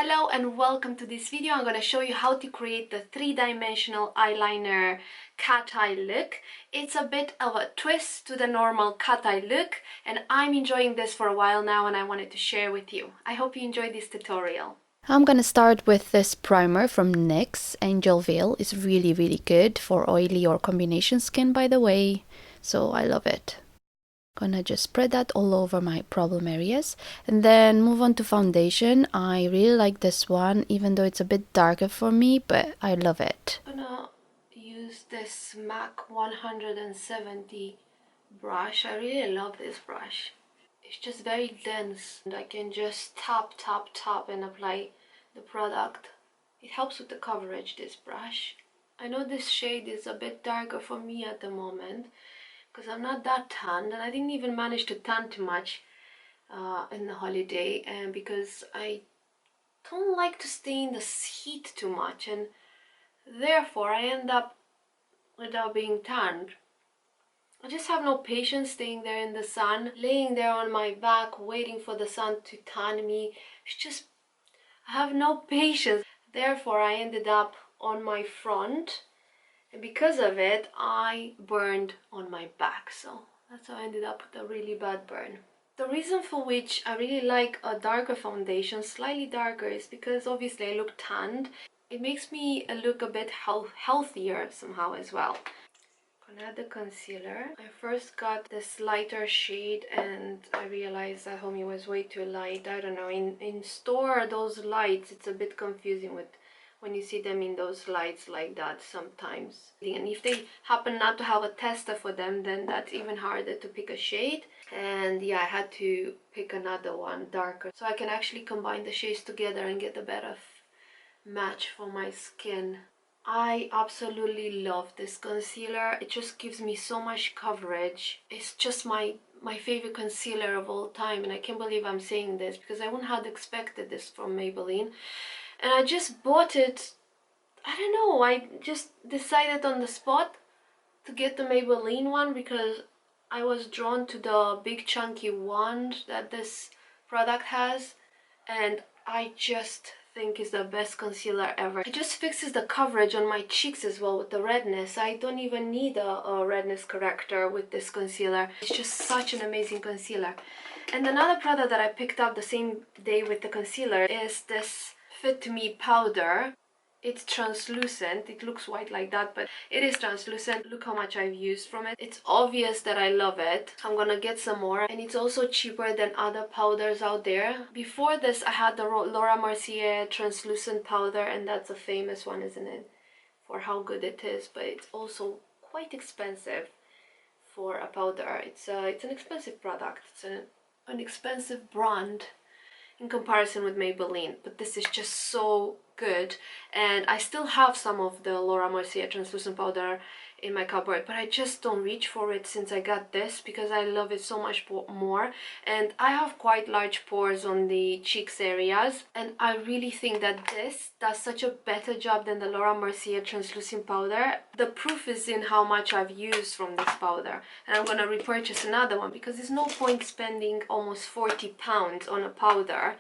Hello and welcome to this video. I'm going to show you how to create the three-dimensional eyeliner cat eye look. It's a bit of a twist to the normal cat eye look, and I'm enjoying this for a while now and I wanted to share with you. I hope you enjoyed this tutorial. I'm gonna start with this primer from NYX. Angel Veil is really good for oily or combination skin, by the way, so I love it. Gonna just spread that all over my problem areas and then move on to foundation. I really like this one, even though it's a bit darker for me, but I love it. I'm gonna use this MAC 170 brush. I really love this brush. It's just very dense and I can just tap and apply the product. It helps with the coverage, this brush. I know this shade is a bit darker for me at the moment because I'm not that tanned, and I didn't even manage to tan too much in the holiday, and because I don't like to stay in the heat too much, and therefore I end up without being tanned. I just have no patience staying there in the sun, laying there on my back waiting for the sun to tan me. It's just, I have no patience. Therefore I ended up on my front, and because of it I burned on my back, so that's how I ended up with a really bad burn. The reason for which I really like a darker foundation, slightly darker, is because obviously I look tanned. It makes me look a bit healthier somehow as well. Gonna add the concealer. I first got this lighter shade and I realized at home it was way too light. I don't know, in store those lights, it's a bit confusing with when you see them in those lights like that sometimes. And if they happen not to have a tester for them, then that's even harder to pick a shade. And yeah, I had to pick another one darker so I can actually combine the shades together and get a better match for my skin. I absolutely love this concealer. It just gives me so much coverage. It's just my favorite concealer of all time, and I can't believe I'm saying this because I wouldn't have expected this from Maybelline. And I just bought it, I don't know, I just decided on the spot to get the Maybelline one because I was drawn to the big chunky wand that this product has, and I just think is the best concealer ever. It just fixes the coverage on my cheeks as well with the redness. I don't even need a redness corrector with this concealer. It's just such an amazing concealer. And another product that I picked up the same day with the concealer is this Fit Me powder. It's translucent. It looks white like that, but it is translucent. Look how much I've used from it. It's obvious that I love it. I'm gonna get some more, and it's also cheaper than other powders out there. Before this I had the Laura Mercier translucent powder, and that's a famous one, isn't it, for how good it is, but it's also quite expensive for a powder. It's an expensive product. It's an expensive brand in comparison with Maybelline, but this is just so good. And I still have some of the Laura Mercier translucent powder in my cupboard, but I just don't reach for it since I got this because I love it so much more. And I have quite large pores on the cheeks areas, and I really think that this does such a better job than the Laura Mercier translucent powder. The proof is in how much I've used from this powder, and I'm gonna repurchase another one because there's no point spending almost 40 pounds on a powder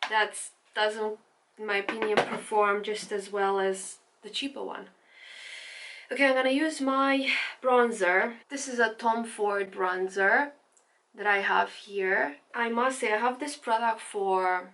that doesn't, in my opinion, perform just as well as the cheaper one. Okay, I'm gonna use my bronzer. This is a Tom Ford bronzer that I have here. I must say I have this product for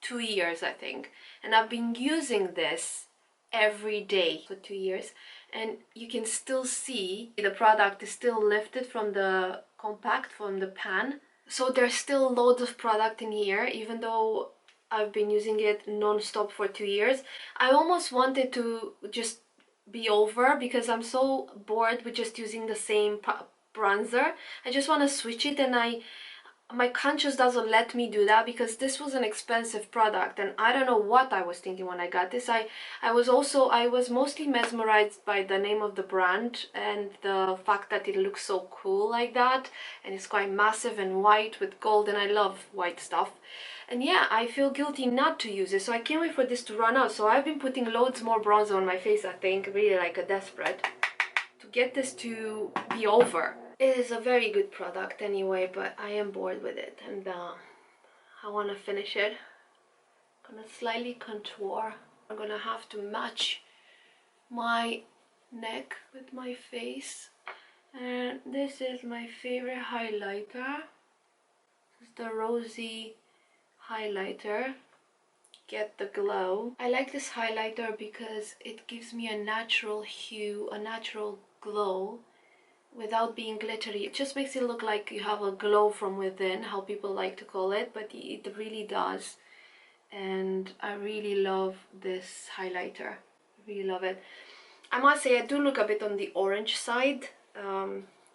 2 years, I think, and I've been using this every day for 2 years, and you can still see the product is still lifted from the compact, from the pan. So there's still loads of product in here, even though I've been using it non-stop for 2 years. I almost wanted to just be over because I'm so bored with just using the same bronzer. I just want to switch it, and my conscience doesn't let me do that because this was an expensive product, and I don't know what I was thinking when I got this. I was mostly mesmerized by the name of the brand and the fact that it looks so cool like that, and it's quite massive and white with gold, and I love white stuff. And yeah, I feel guilty not to use it, so I can't wait for this to run out. So I've been putting loads more bronzer on my face, I think, really like a desperate, to get this to be over. It is a very good product anyway, but I am bored with it, and I want to finish it. Gonna slightly contour. I'm gonna have to match my neck with my face. And this is my favorite highlighter. This is the Rosie highlighter. Get the glow. I like this highlighter because it gives me a natural hue, a natural glow without being glittery. It just makes it look like you have a glow from within, how people like to call it, but it really does. And I really love this highlighter. I really love it. I must say I do look a bit on the orange side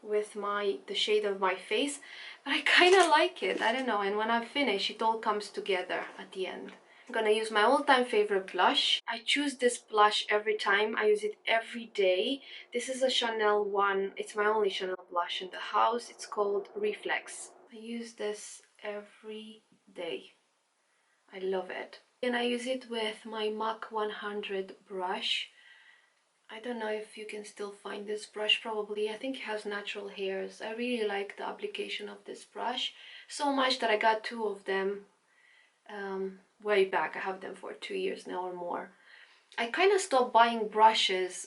with the shade of my face, but I kind of like it. I don't know, and when I finish it all comes together at the end. I'm gonna use my all-time favorite blush. I choose this blush every time. I use it every day. This is a Chanel one. It's my only Chanel blush in the house. It's called Reflex. I use this every day. I love it. And I use it with my MAC 100 brush. I don't know if you can still find this brush, probably. I think it has natural hairs. I really like the application of this brush so much that I got two of them way back. I have them for 2 years now or more. I kind of stopped buying brushes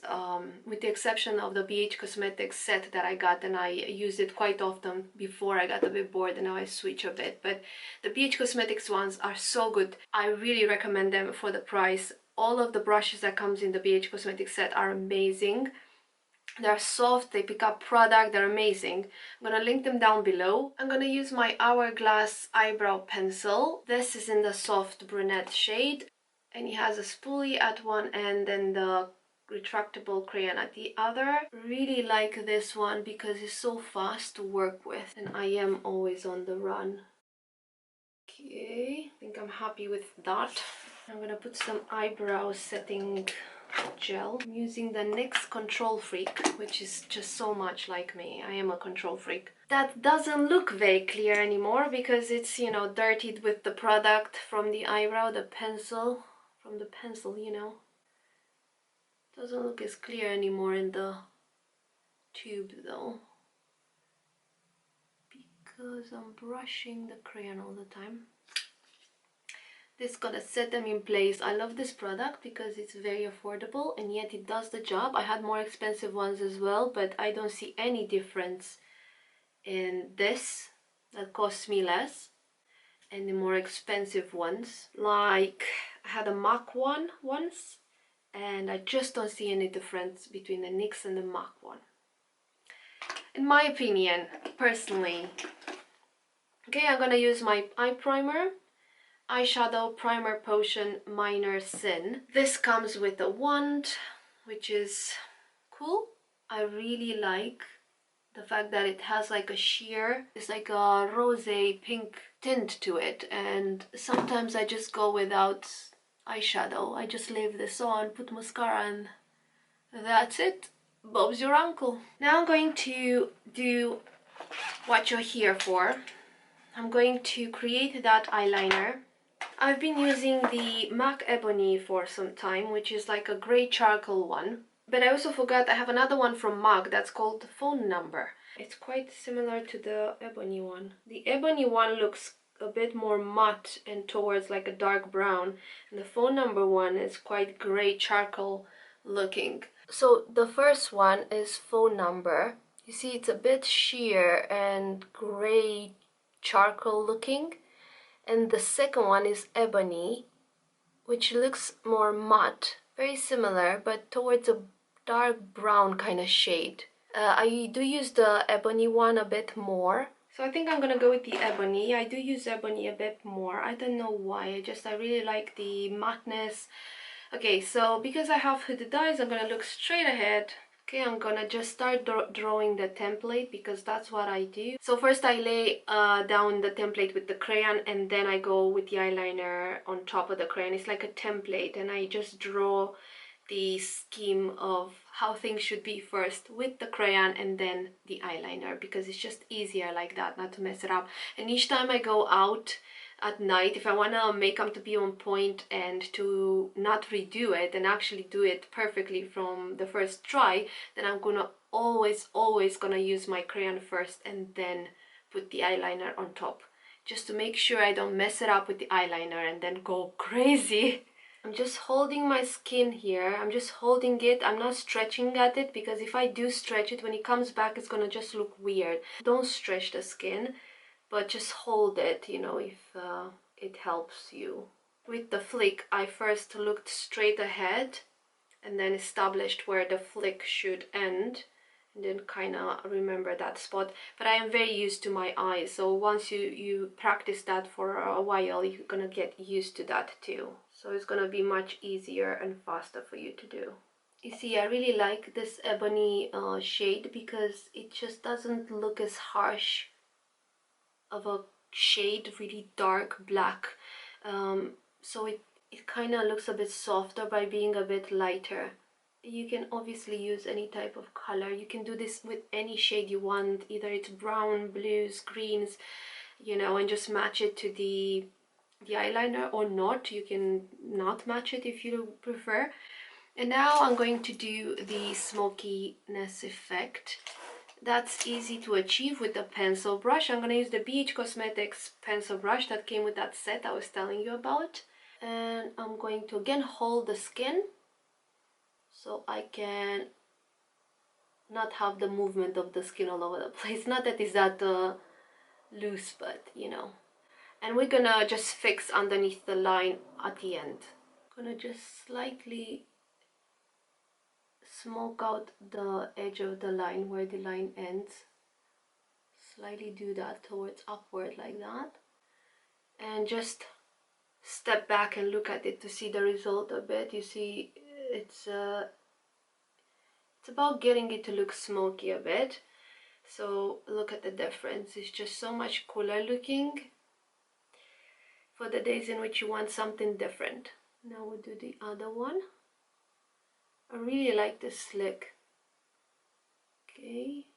with the exception of the BH Cosmetics set that I got, and I used it quite often before I got a bit bored, and now I switch a bit. But the BH Cosmetics ones are so good. I really recommend them for the price. All of the brushes that comes in the BH Cosmetics set are amazing. They're soft, they pick up product, they're amazing. I'm gonna link them down below. I'm gonna use my Hourglass eyebrow pencil. This is in the soft brunette shade, and it has a spoolie at one end and the retractable crayon at the other. Really like this one because it's so fast to work with, and I am always on the run. Okay, I think I'm happy with that. I'm gonna put some eyebrow setting gel. I'm using the NYX Control Freak, which is just so much like me. I am a control freak. That doesn't look very clear anymore because it's, you know, dirtied with the product from the eyebrow, the pencil, from the pencil, you know. Doesn't look as clear anymore in the tube though, because I'm brushing the crayon all the time. This is gonna set them in place. I love this product because it's very affordable and yet it does the job. I had more expensive ones as well, but I don't see any difference in this that costs me less and the more expensive ones. Like I had a MAC one once and I just don't see any difference between the NYX and the MAC one, in my opinion, personally. Okay, I'm gonna use my eye primer. Eyeshadow Primer Potion Minor Sin. This comes with a wand, which is cool. I really like the fact that it has like a sheer, it's like a rosé pink tint to it, and sometimes I just go without eyeshadow. I just leave this on, put mascara, and that's it. Bob's your uncle. Now I'm going to do what you're here for. I'm going to create that eyeliner. I've been using the MAC Ebony for some time, which is like a grey charcoal one. But I also forgot I have another one from MAC that's called the Phone Number. It's quite similar to the Ebony one. The Ebony one looks a bit more matte and towards like a dark brown. And the Phone Number one is quite grey charcoal looking. So the first one is Phone Number. You see it's a bit sheer and grey charcoal looking. And the second one is Ebony, which looks more matte, very similar, but towards a dark brown kind of shade. I do use the Ebony one a bit more, so I think I'm gonna go with the Ebony. I do use Ebony a bit more. I don't know why, I really like the mateness. Okay, so because I have hooded eyes, I'm gonna look straight ahead. Okay, I'm gonna just start drawing the template because that's what I do. So first I lay down the template with the crayon and then I go with the eyeliner on top of the crayon. It's like a template and I just draw the scheme of how things should be first with the crayon and then the eyeliner, because it's just easier like that, not to mess it up. And each time I go out at night, if I want to makeup to be on point and to not redo it and actually do it perfectly from the first try, then I'm gonna always gonna use my crayon first and then put the eyeliner on top. just to make sure I don't mess it up with the eyeliner and then go crazy. I'm just holding my skin here. I'm just holding it. I'm not stretching at it, because if I do stretch it, when it comes back, it's gonna just look weird. Don't stretch the skin, but just hold it, you know, if it helps you. With the flick, I first looked straight ahead and then established where the flick should end, and then kind of remember that spot. But I am very used to my eyes, so once you practice that for a while, you're gonna get used to that too. So it's gonna be much easier and faster for you to do. You see, I really like this Ebony shade because it just doesn't look as harsh of a shade, really dark black. So it kind of looks a bit softer by being a bit lighter. You can obviously use any type of color. You can do this with any shade you want, either it's brown, blues, greens, you know, and just match it to the eyeliner, or not. You can not match it if you prefer. And now I'm going to do the smokiness effect. That's easy to achieve with the pencil brush. I'm going to use the BH Cosmetics pencil brush that came with that set I was telling you about. And I'm going to again hold the skin so I can not have the movement of the skin all over the place. Not that it's that loose, but you know. And we're gonna just fix underneath the line at the end. Gonna just slightly smoke out the edge of the line where the line ends. Slightly do that towards upward like that, and just step back and look at it to see the result a bit. You see, it's about getting it to look smoky a bit. So look at the difference. It's just so much cooler looking for the days in which you want something different. Now we'll do the other one. I really like this slick. Okay.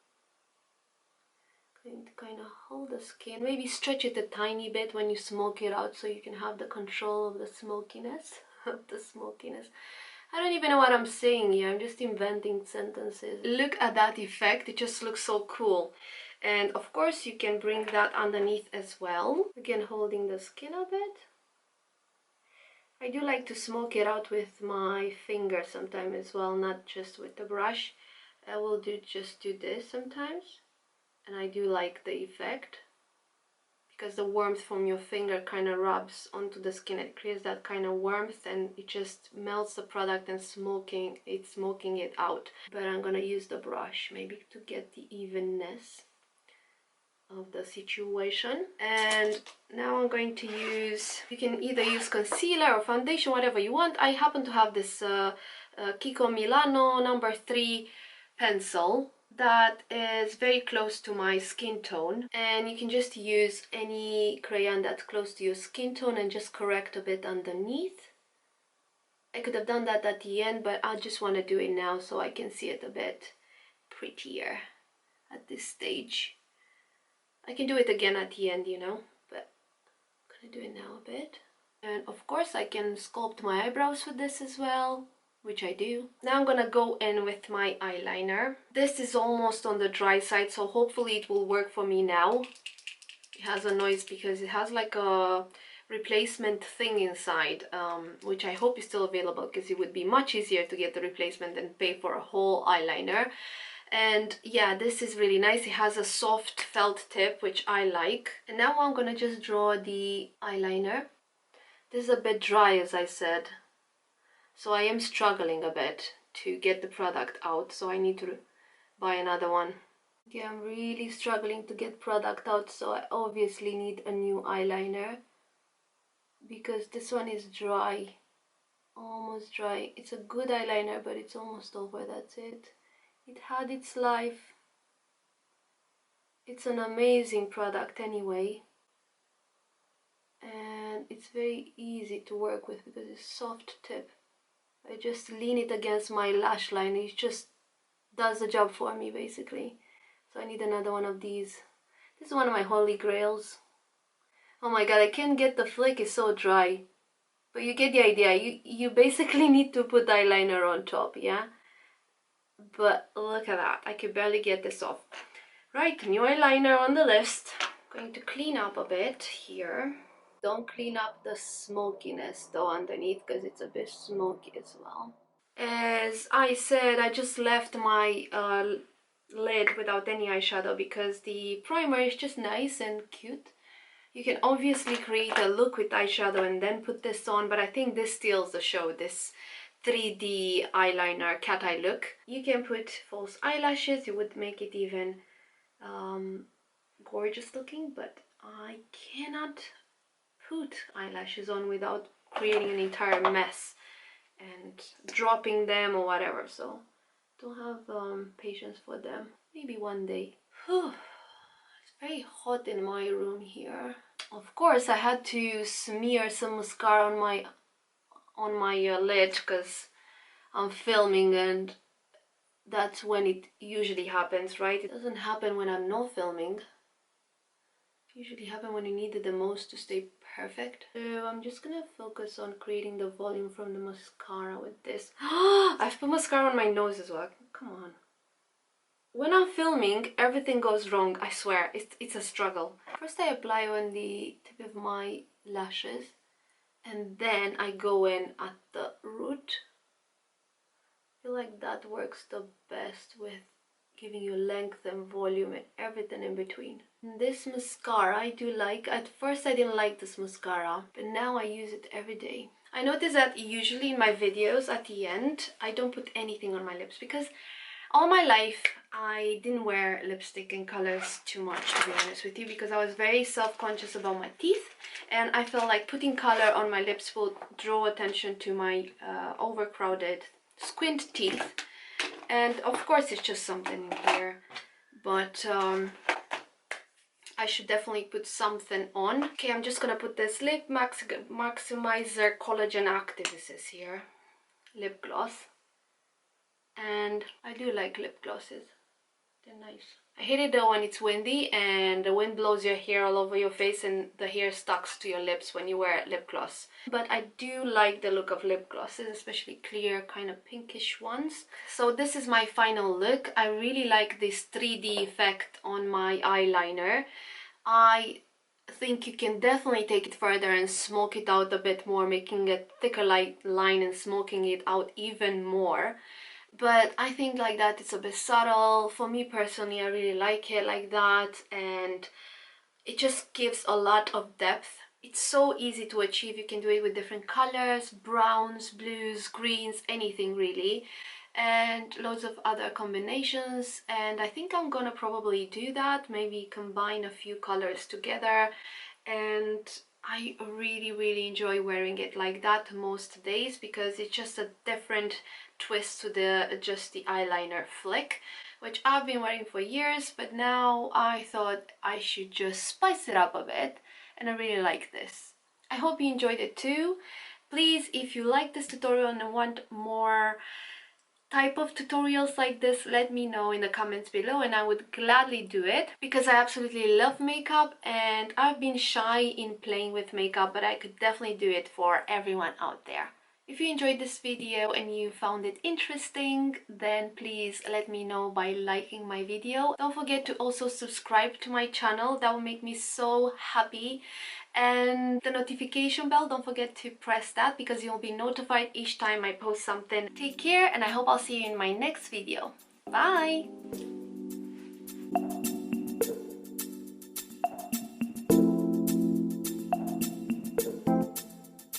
Going to kind of hold the skin. Maybe stretch it a tiny bit when you smoke it out so you can have the control of the smokiness. I don't even know what I'm saying here. I'm just inventing sentences. Look at that effect. It just looks so cool. And of course you can bring that underneath as well. Again, holding the skin a bit. I do like to smoke it out with my finger sometimes as well, not just with the brush. I will just do this sometimes. And I do like the effect, because the warmth from your finger kind of rubs onto the skin. It creates that kind of warmth and it just melts the product and smoking it out. But I'm gonna use the brush maybe to get the evenness of the situation. And now I'm going to use, you can either use concealer or foundation, whatever you want. I happen to have this Kiko Milano number 3 pencil that is very close to my skin tone, and you can just use any crayon that's close to your skin tone and just correct a bit underneath. I could have done that at the end, but I just want to do it now so I can see it a bit prettier at this stage. I can do it again at the end, you know, but I'm gonna do it now a bit. And of course I can sculpt my eyebrows with this as well, which I do. Now I'm gonna go in with my eyeliner. This is almost on the dry side, so hopefully it will work for me now. It has a noise because it has like a replacement thing inside, which I hope is still available, because it would be much easier to get the replacement than pay for a whole eyeliner. And yeah, this is really nice. It has a soft felt tip, which I like. And now I'm gonna just draw the eyeliner. This is a bit dry, as I said, so I am struggling a bit to get the product out, so I need to buy another one. Yeah, I'm really struggling to get product out, so I obviously need a new eyeliner, because this one is dry, almost dry. It's a good eyeliner, but it's almost over. That's it. It had its life. It's an amazing product anyway, and it's very easy to work with because it's soft tip. I just lean it against my lash line. It just does the job for me basically. So I need another one of these. This is one of my holy grails. Oh my god, I can't get the flick, it's so dry. But you get the idea. You basically need to put eyeliner on top, yeah? But look at that, I could barely get this off. Right, new eyeliner on the list. Going to clean up a bit here. Don't clean up the smokiness though underneath, because it's a bit smoky as well. As I said, I just left my lid without any eyeshadow because the primer is just nice and cute. You can obviously create a look with eyeshadow and then put this on, but I think this steals the show, this 3D eyeliner cat eye look. You can put false eyelashes, it would make it even gorgeous looking, but I cannot put eyelashes on without creating an entire mess and dropping them or whatever, so don't have patience for them. Maybe one day. Whew. It's very hot in my room here. Of course I had to smear some mascara on my lid because I'm filming, and that's when it usually happens, right? It doesn't happen when I'm not filming. Usually happen when you need it the most to stay perfect. So I'm just gonna focus on creating the volume from the mascara with this. I've put mascara on my nose as well. Come on. When I'm filming, everything goes wrong, I swear. It's a struggle. First I apply on the tip of my lashes, and then I go in at the root. I feel like that works the best with giving you length and volume and everything in between. And this mascara I do like. At first I didn't like this mascara, but now I use it every day. I notice that usually in my videos at the end I don't put anything on my lips because all my life I didn't wear lipstick and colors too much, to be honest with you, because I was very self-conscious about my teeth, and I felt like putting color on my lips will draw attention to my overcrowded squint teeth. And of course it's just something in here, but I should definitely put something on. Okay, I'm just gonna put this Lip Maximizer Collagen Active, this is here, lip gloss. And I do like lip glosses, they're nice. I hate it though when it's windy and the wind blows your hair all over your face and the hair sticks to your lips when you wear lip gloss. But I do like the look of lip glosses, especially clear kind of pinkish ones. So this is my final look. I really like this 3D effect on my eyeliner. I think you can definitely take it further and smoke it out a bit more, making a thicker line and smoking it out even more. But I think like that it's a bit subtle. For me personally, I really like it like that, and it just gives a lot of depth. It's so easy to achieve. You can do it with different colors, browns, blues, greens, anything really, and loads of other combinations. And I think I'm gonna probably do that, maybe combine a few colors together, and I really enjoy wearing it like that most days because it's just a different twist to just the eyeliner flick, which I've been wearing for years, but now I thought I should just spice it up a bit, and I really like this. I hope you enjoyed it too. Please, if you like this tutorial and want more type of tutorials like this, let me know in the comments below and I would gladly do it, because I absolutely love makeup and I've been shy in playing with makeup, but I could definitely do it for everyone out there. If you enjoyed this video and you found it interesting, then please let me know by liking my video. Don't forget to also subscribe to my channel, that will make me so happy. And the notification bell, don't forget to press that because you'll be notified each time I post something. Take care, and I hope I'll see you in my next video. Bye!